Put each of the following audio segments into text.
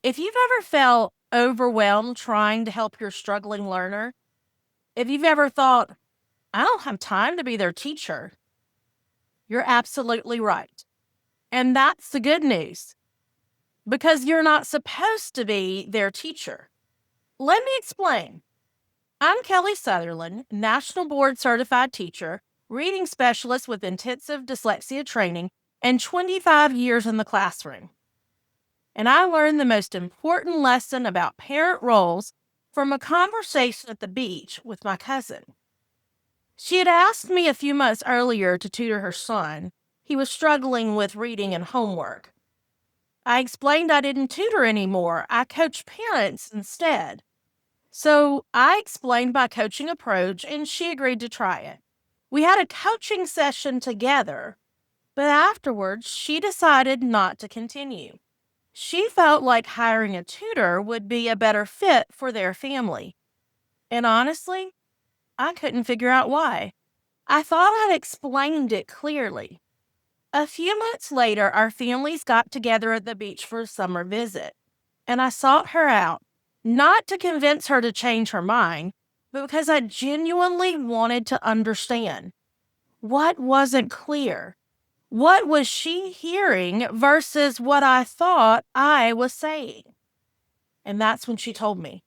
If you've ever felt overwhelmed trying to help your struggling learner, if you've ever thought, I don't have time to be their teacher, you're absolutely right. And that's the good news, because you're not supposed to be their teacher. Let me explain. I'm Kelly Sutherland, National Board Certified Teacher, reading specialist with intensive dyslexia training, and 25 years in the classroom. And I learned the most important lesson about parent roles from a conversation at the beach with my cousin. She had asked me a few months earlier to tutor her son. He was struggling with reading and homework. I explained I didn't tutor anymore. I coach parents instead. So I explained my coaching approach, and she agreed to try it. We had a coaching session together, but afterwards she decided not to continue. She felt like hiring a tutor would be a better fit for their family. And honestly, I couldn't figure out why. I thought I'd explained it clearly. A few months later, our families got together at the beach for a summer visit, and I sought her out, not to convince her to change her mind, but because I genuinely wanted to understand what wasn't clear. What was she hearing versus what I thought I was saying? And that's when she told me,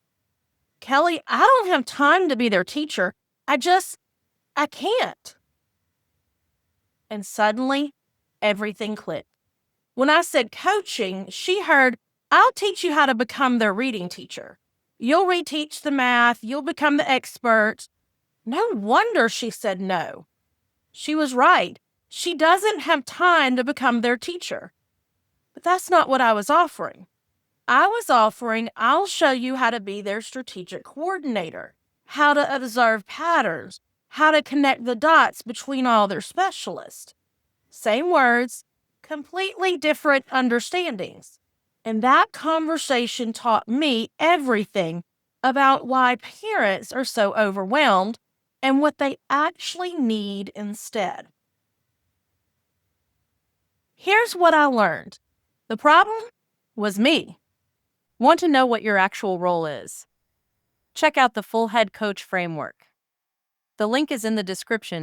Kelly, I don't have time to be their teacher. I can't. And suddenly, everything clicked. When I said coaching, she heard, I'll teach you how to become their reading teacher. You'll reteach the math. You'll become the expert. No wonder she said no. She was right. She doesn't have time to become their teacher. But that's not what I was offering. I was offering, I'll show you how to be their strategic coordinator, how to observe patterns, how to connect the dots between all their specialists. Same words, completely different understandings. And that conversation taught me everything about why parents are so overwhelmed and what they actually need instead. Here's what I learned. The problem was me. Want to know what your actual role is? Check out the Full Head Coach Framework. The link is in the description.